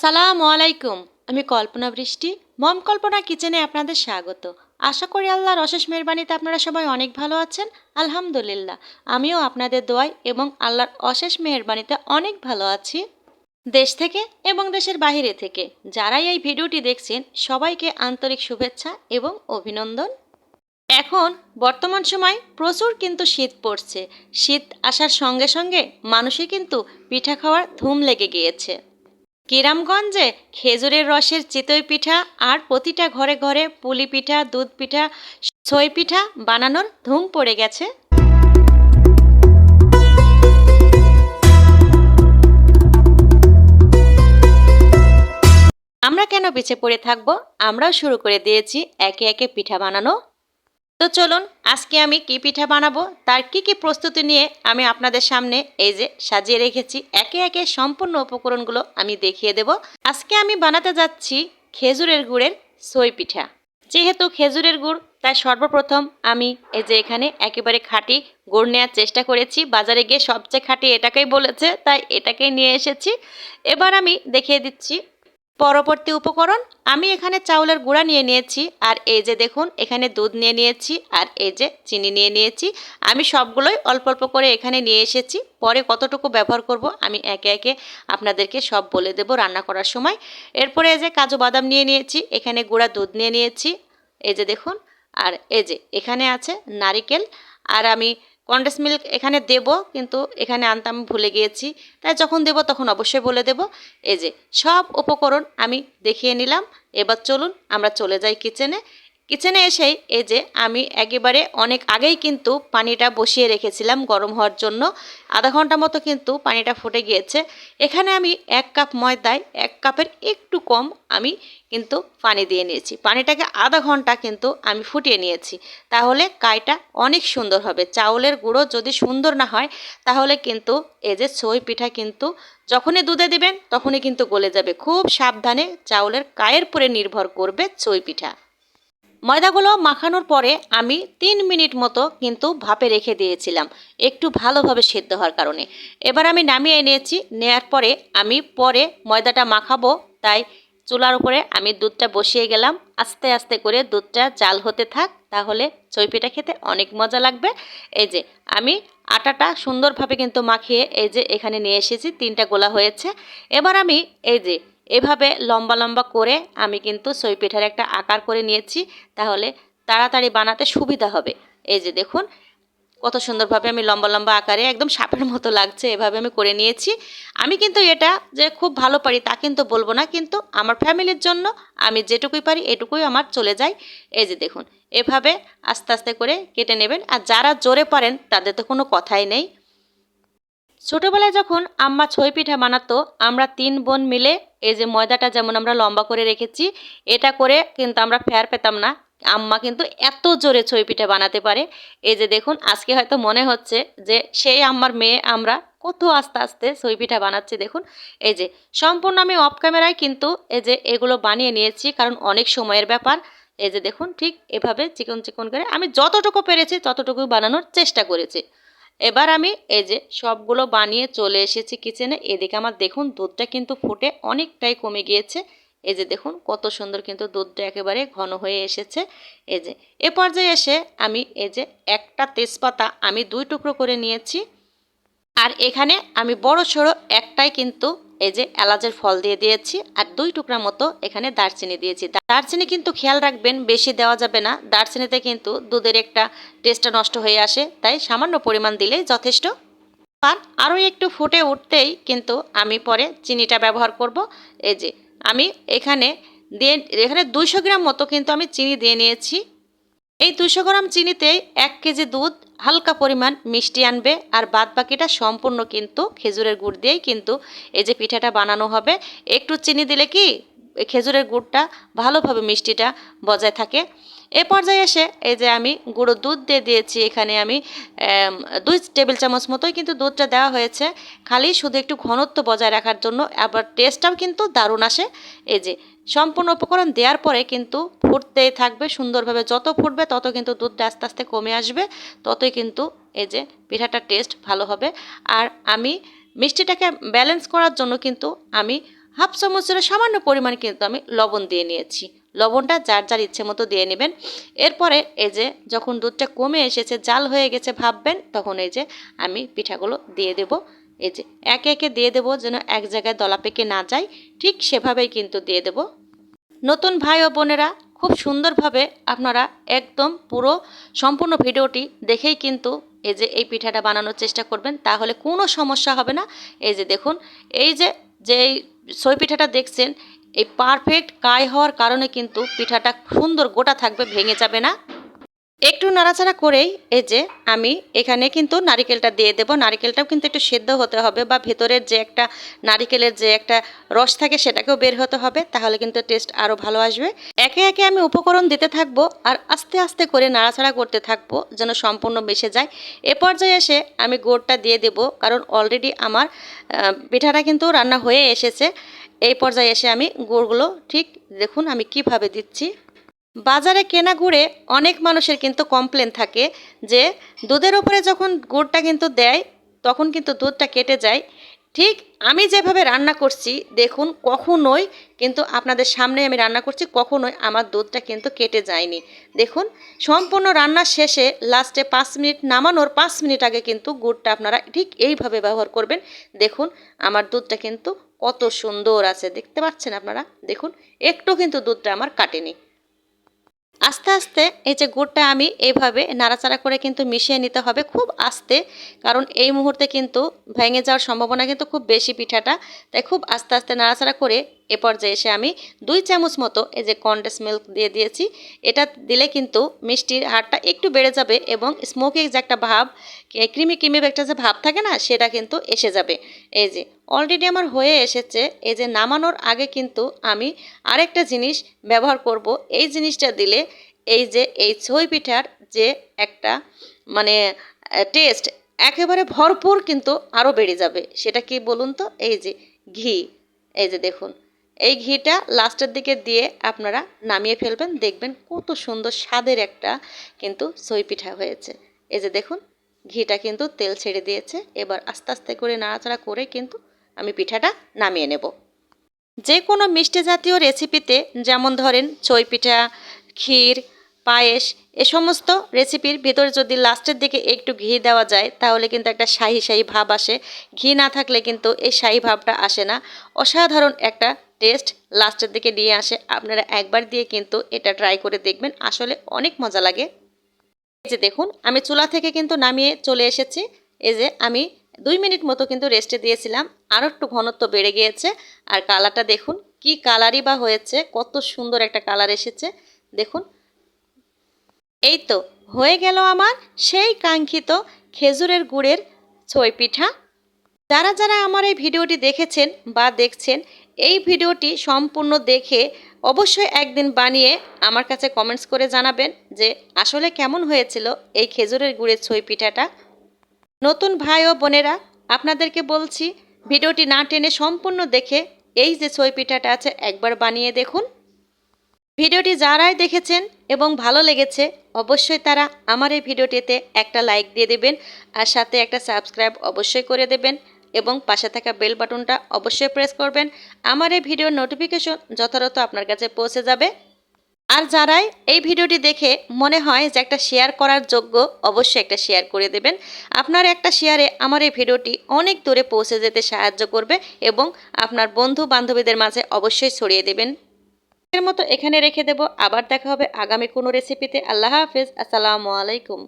আসসালামু আলাইকুম। আমি কল্পনা বৃষ্টি। মম কল্পনা কিচেনে আপনাদের স্বাগত। আশা করি আল্লাহর অশেষ মেহেরবানিতে আপনারা সবাই অনেক ভালো আছেন। আলহামদুলিল্লাহ, আমিও আপনাদের দোয়ায় এবং আল্লাহর অশেষ মেহেরবানিতে অনেক ভালো আছি। দেশ থেকে এবং দেশের বাইরে থেকে যারাই এই ভিডিওটি দেখছেন সবাইকে আন্তরিক শুভেচ্ছা এবং অভিনন্দন। এখন বর্তমান সময় প্রচুর কিন্তু শীত পড়ছে। শীত আসার সঙ্গে সঙ্গে মানুষই কিন্তু পিঠা খাওয়ার ধুম লেগে গিয়েছে। গ্রামগঞ্জে খেজুরের রসের চিতই পিঠা আর প্রতিটা ঘরে ঘরে পুলি পিঠা, দুধ পিঠা, ছই পিঠা বানানোর ধুম পড়ে গেছে। আমরা কেন পিছিয়ে পড়ে থাকবো? আমরাও শুরু করে দিয়েছি একে একে পিঠা বানানো। তো চলুন, আজকে আমি কি পিঠা বানাবো তার কি প্রস্তুতি নিয়ে আমি আপনাদের সামনে এই যে সাজিয়ে রেখেছি। একে একে সম্পূর্ণ উপকরণগুলো আমি দেখিয়ে দেব। আজকে আমি বানাতে যাচ্ছি খেজুরের গুড়ের সই পিঠা। যেহেতু খেজুরের গুড়, তাই সর্বপ্রথম আমি এই যে এখানে একেবারে খাঁটি গুড় নেওয়ার চেষ্টা করেছি। বাজারে গিয়ে সবচেয়ে খাঁটি এটাকেই বলেছে, তাই এটাকেই নিয়ে এসেছি। এবার আমি দেখিয়ে দিচ্ছি পরবর্তী উপকরণ। আমি এখানে চাউলের গুঁড়া নিয়ে নিয়েছি, আর এই যে দেখুন এখানে দুধ নিয়ে নিয়েছি, আর এই যে চিনি নিয়ে নিয়েছি। আমি সবগুলোই অল্প অল্প করে এখানে নিয়ে এসেছি। পরে কতটুকু ব্যবহার করব আমি একে একে আপনাদেরকে সব বলে দেব রান্না করার সময়। এরপরে এই যে কাজু বাদাম নিয়ে নিয়েছি, এখানে গুঁড়া দুধ নিয়ে নিয়েছি, এই যে দেখুন। আর এই যে এখানে আছে নারিকেল। আর আমি কনডেন্স মিল্ক এখানে দেব, কিন্তু এখানে আনতে আমি ভুলে গিয়েছি, তাই যখন দেব তখন অবশ্যই বলে দেব। এই যে সব উপকরণ আমি দেখিয়ে নিলাম। এবার চলুন আমরা চলে যাই কিচেনে। কিচেনে এসেই এই যে আমি একেবারে অনেক আগেই কিন্তু পানিটা বসিয়ে রেখেছিলাম গরম হওয়ার জন্য। আধা ঘন্টা মতো কিন্তু পানিটা ফুটে গিয়েছে। এখানে আমি 1 কাপ ময়দায় 1 কাপের একটু কম আমি কিন্তু পানি দিয়ে নিয়েছি। পানিটাকে আধা ঘন্টা কিন্তু আমি ফুটিয়ে নিয়েছি, তাহলে কাইটা অনেক সুন্দর হবে। চাউলের গুঁড়ো যদি সুন্দর না হয় তাহলে কিন্তু এই যে ছই পিঠা কিন্তু যখনই দুধে দিবেন তখনই কিন্তু গলে যাবে। খুব সাবধানে চাউলের কায়ের উপরে নির্ভর করবে ছই পিঠা। ময়দাগুলো মাখানোর পরে আমি 3 মিনিট মতো কিন্তু ভাপে রেখে দিয়েছিলাম, একটু ভালোভাবে সেদ্ধ হওয়ার কারণে। এবার আমি নামিয়ে নিয়েছি। নেয়ার পরে আমি পরে ময়দাটা মাখাবো, তাই চুলার উপরে আমি দুধটা বসিয়ে গেলাম। আস্তে আস্তে করে দুধটা জাল হতে থাক, তাহলে ছই পিঠা খেতে অনেক মজা লাগবে। এই যে আমি আটাটা সুন্দরভাবে কিন্তু মাখিয়ে এই যে এখানে নিয়ে এসেছি। 3টা গোলা হয়েছে। এবার আমি এই যে এভাবে লম্বা লম্বা করে আমি কিন্তু ছই পিঠার একটা আকার করে নিয়েছি, তাহলে তাড়াতাড়ি বানাতে সুবিধা হবে। এই যে দেখুন কত সুন্দরভাবে আমি লম্বা লম্বা আকারে একদম সাপের মতো লাগছে, এভাবে আমি করে নিয়েছি। আমি কিন্তু এটা যে খুব ভালো পারি তা কিন্তু বলবো না, কিন্তু আমার ফ্যামিলির জন্য আমি যেটুকুই পারি এটুকুই আমার চলে যায়। এই যে দেখুন এভাবে আস্তে আস্তে করে কেটে নেবেন। আর যারা জোরে পারেন তাদের তো কোনো কথাই নেই। ছোটোবেলায় যখন আম্মা ছই পিঠা বানাতো, আমরা 3 বোন মিলে এই যে ময়দাটা যেমন আমরা লম্বা করে রেখেছি, এটা করে কিন্তু আমরা ফের পেতাম না। আম্মা কিন্তু এত জোরে ছই পিঠা বানাতে পারে। এই যে দেখুন আজকে হয়তো মনে হচ্ছে যে সেই আম্মার মেয়ে আমরা কত আস্তে আস্তে ছই পিঠা বানাচ্ছি। দেখুন এই যে সম্পূর্ণ আমি অফ ক্যামেরায় কিন্তু এই যে এগুলো বানিয়ে নিয়েছি, কারণ অনেক সময়ের ব্যাপার। এই যে দেখুন ঠিক এভাবে চিকন চিকন করে আমি যতটুকু পেরেছি ততটুকু বানানোর চেষ্টা করেছি। এবার আমি এই যে সবগুলো বানিয়ে চলে এসেছি কিচেনে। এদিকে আমার দেখুন দুধটা কিন্তু ফুটে অনেকটাই কমে গিয়েছে। এই যে দেখুন কত সুন্দর কিন্তু দুধটা একেবারে ঘন হয়ে এসেছে। এই যে এ পর্যায়ে এসে আমি এই যে একটা তেজপাতা আমি 2 টুকরো করে নিয়েছি, আর এখানে আমি বড় সড়ো একটাই কিন্তু এই যে এলাচের ফল দিয়ে দিয়েছি, আর 2 টুকরা মতো এখানে দারচিনি দিয়েছি। দারচিনি কিন্তু খেয়াল রাখবেন বেশি দেওয়া যাবে না, দারচিনিতে কিন্তু দুধের একটা টেস্টটা নষ্ট হয়ে আসে, তাই সামান্য পরিমাণ দিলেই যথেষ্ট। আর আরও একটু ফুটে উঠতেই কিন্তু আমি পরে চিনিটা ব্যবহার করব। এই যে আমি এখানে 200 গ্রাম মতো কিন্তু আমি চিনি দিয়ে নিয়েছি। এই 200 গ্রাম চিনিতেই 1 কেজি দুধ হালকা পরিমাণ মিষ্টি আনবে, আর বাদ বাকিটা সম্পূর্ণ কিন্তু খেজুরের গুড় দিয়েই কিন্তু এই যে পিঠাটা বানানো হবে। একটু চিনি দিলে কি খেজুরের গুড়টা ভালোভাবে মিষ্টিটা বজায় থাকে। এ পর্যায়ে এসে এই যে আমি গুঁড়ো দুধ দিয়ে দিয়েছি। এখানে আমি 2 টেবিল চামচ মতোই কিন্তু দুধটা দেওয়া হয়েছে, খালি শুধু একটু ঘনত্ব বজায় রাখার জন্য, আবার টেস্টটাও কিন্তু দারুণ আসে। এই যে সম্পূর্ণ উপকরণ দেওয়ার পরে কিন্তু ফুটতেই থাকবে সুন্দরভাবে। যত ফুটবে তত কিন্তু দুধটা আস্তে আস্তে কমে আসবে, ততই কিন্তু এই যে পিঠাটার টেস্ট ভালো হবে। আর আমি মিষ্টিটাকে ব্যালেন্স করার জন্য কিন্তু আমি হাফ চামচের সামান্য পরিমাণ কিন্তু আমি লবণ দিয়ে নিয়েছি। লবণটা যার যার ইচ্ছে মতো দিয়ে নেবেন। এরপরে এই যে যখন দুধটা কমে এসেছে, জাল হয়ে গেছে ভাববেন, তখন এই যে আমি পিঠাগুলো দিয়ে দেব। এই যে একে একে দিয়ে দেব, যেন এক জায়গায় দলা পেকে না যায়, ঠিক সেভাবেই কিন্তু দিয়ে দেব। নতুন ভাই ও বোনেরা খুব সুন্দরভাবে আপনারা একদম পুরো সম্পূর্ণ ভিডিওটি দেখেই কিন্তু এই যে এই পিঠাটা বানানোর চেষ্টা করবেন, তাহলে কোনো সমস্যা হবে না। এই যে দেখুন, এই যে যে সই পিঠাটা দেখছেন, এই পারফেক্ট কায় হওয়ার কারণে কিন্তু পিঠাটা সুন্দর গোটা থাকবে, ভেঙে যাবে না। একটু নাড়াচাড়া করেই এই যে আমি এখানে কিন্তু নারিকেলটা দিয়ে দেব। নারিকেলটাও কিন্তু একটু সেদ্ধ হতে হবে, বা ভেতরের যে একটা নারিকেলের যে একটা রস থাকে সেটাকেও বের হতে হবে, তাহলে কিন্তু টেস্ট আরও ভালো আসবে। একে একে আমি উপকরণ দিতে থাকবো আর আস্তে আস্তে করে নাড়াচাড়া করতে থাকবো, যেন সম্পূর্ণ মিশে যায়। এ পর্যায়ে এসে আমি গুড়টা দিয়ে দেব, কারণ অলরেডি আমার পিঠাটা কিন্তু রান্না হয়ে এসেছে। এই পর্যায়ে এসে আমি গুড়গুলো ঠিক দেখুন আমি কিভাবে দিচ্ছি। বাজারে কেনা গুড়ে অনেক মানুষের কিন্তু কমপ্লেন থাকে যে দুধের ওপরে যখন গুড়টা কিন্তু দেয় তখন কিন্তু দুধটা কেটে যায়। ঠিক আমি যেভাবে রান্না করছি দেখুন, কখনোই কিন্তু আপনাদের সামনে আমি রান্না করছি, কখনোই আমার দুধটা কিন্তু কেটে যায়নি। দেখুন, সম্পূর্ণ রান্নার শেষে লাস্টে 5 মিনিট, নামানোর 5 মিনিট আগে কিন্তু গুড়টা আপনারা ঠিক এইভাবে ব্যবহার করবেন। দেখুন আমার দুধটা কিন্তু কত সুন্দর আছে, দেখতে পাচ্ছেন আপনারা। দেখুন একটু কিন্তু দুধটা আমার কাটেনি। আস্তে আস্তে এই যে গুড়টা আমি এইভাবে নাড়াচাড়া করে কিন্তু মিশিয়ে নিতে হবে খুব আস্তে, কারণ এই মুহূর্তে কিন্তু ভেঙে যাওয়ার সম্ভাবনা কিন্তু খুব বেশি পিঠাটা। তাই খুব আস্তে আস্তে নাড়াচাড়া করে এ পর্যায়ে এসে আমি 2 চামচ মতো এই যে কনডেন্স মিল্ক দিয়ে দিয়েছি। এটা দিলে কিন্তু মিষ্টির হারটা একটু বেড়ে যাবে এবং স্মোকি যে একটা ভাব, ক্রিমি ক্রিমি একটা যে ভাব থাকে না, সেটা কিন্তু এসে যাবে। এই যে অলরেডি আমার হয়ে এসেছে। এই যে নামানোর আগে কিন্তু আমি আরেকটা জিনিস ব্যবহার করব। এই জিনিসটা দিলে এই যে এই ছই পিঠার যে একটা মানে টেস্ট একেবারে ভরপুর কিন্তু আরও বেড়ে যাবে। সেটা কি বলুন তো? এই যে ঘি। এই যে দেখুন, এই ঘিটা লাস্টের দিকে দিয়ে আপনারা নামিয়ে ফেলবেন, দেখবেন কত সুন্দর স্বাদের একটা কিন্তু ছই পিঠা হয়েছে। এই যে দেখুন ঘিটা কিন্তু তেল ছেড়ে দিয়েছে। এবার আস্তে আস্তে করে নাড়াচাড়া করে কিন্তু আমি পিঠাটা নামিয়ে নেব। যে কোনো মিষ্টি জাতীয় রেসিপিতে, যেমন ধরেন ছই পিঠা, ক্ষীর, পায়েস, এ সমস্ত রেসিপির ভিতরে যদি লাস্টের দিকে একটু ঘি দেওয়া যায় তাহলে কিন্তু একটা শাহি শাহি ভাব আসে। ঘি না থাকলে কিন্তু এই শাহি ভাবটা আসে না। অসাধারণ একটা টেস্ট লাস্টের দিকে নিয়ে আসে। আপনারা একবার দিয়ে কিন্তু এটা ট্রাই করে দেখবেন, আসলে অনেক মজা লাগে। এই যে দেখুন আমি চুলা থেকে কিন্তু নামিয়ে চলে এসেছি। এই যে আমি 2 মিনিট মতো কিন্তু রেস্টে দিয়েছিলাম, আরও একটু ঘনত্ব বেড়ে গিয়েছে। আর কালারটা দেখুন কি কালারই বা হয়েছে, কত সুন্দর একটা কালার এসেছে। দেখুন এই তো হয়ে গেল আমার সেই কাঙ্ক্ষিত খেজুরের গুড়ের ছই পিঠা। যারা যারা আমার এই ভিডিওটি দেখেছেন বা দেখছেন, এই ভিডিওটি সম্পূর্ণ দেখে অবশ্যই একদিন বানিয়ে আমার কাছে কমেন্টস করে জানাবেন যে আসলে কেমন হয়েছিল এই খেজুরের গুড়ের ছই পিঠাটা। নতুন ভাই ও বোনেরা আপনাদেরকে বলছি, ভিডিওটি না টেনে সম্পূর্ণ দেখে এই যে ছই পিঠাটা আছে একবার বানিয়ে দেখুন। ভিডিওটি যারাই দেখেছেন এবং ভালো লেগেছে অবশ্যই তারা আমার এই ভিডিওটিতে একটা লাইক দিয়ে দেবেন, আর সাথে একটা সাবস্ক্রাইব অবশ্যই করে দেবেন এবং পাশে থাকা বেল বাটনটা অবশ্যই প্রেস করবেন। আমার এই ভিডিওর নোটিফিকেশন যথাযথ আপনার কাছে পৌঁছে যাবে। আর যারাই এই ভিডিওটি দেখে মনে হয় যে একটা শেয়ার করার যোগ্য, অবশ্যই একটা শেয়ার করে দেবেন। আপনার একটা শেয়ারে আমার এই ভিডিওটি অনেক দূরে পৌঁছে যেতে সাহায্য করবে এবং আপনার বন্ধু বান্ধবীদের মাঝে অবশ্যই ছড়িয়ে দেবেন। এর মতো এখানে রেখে দেব, আবার দেখা হবে আগামী কোনো রেসিপিতে। আল্লাহ হাফেজ, আসসালামু আলাইকুম।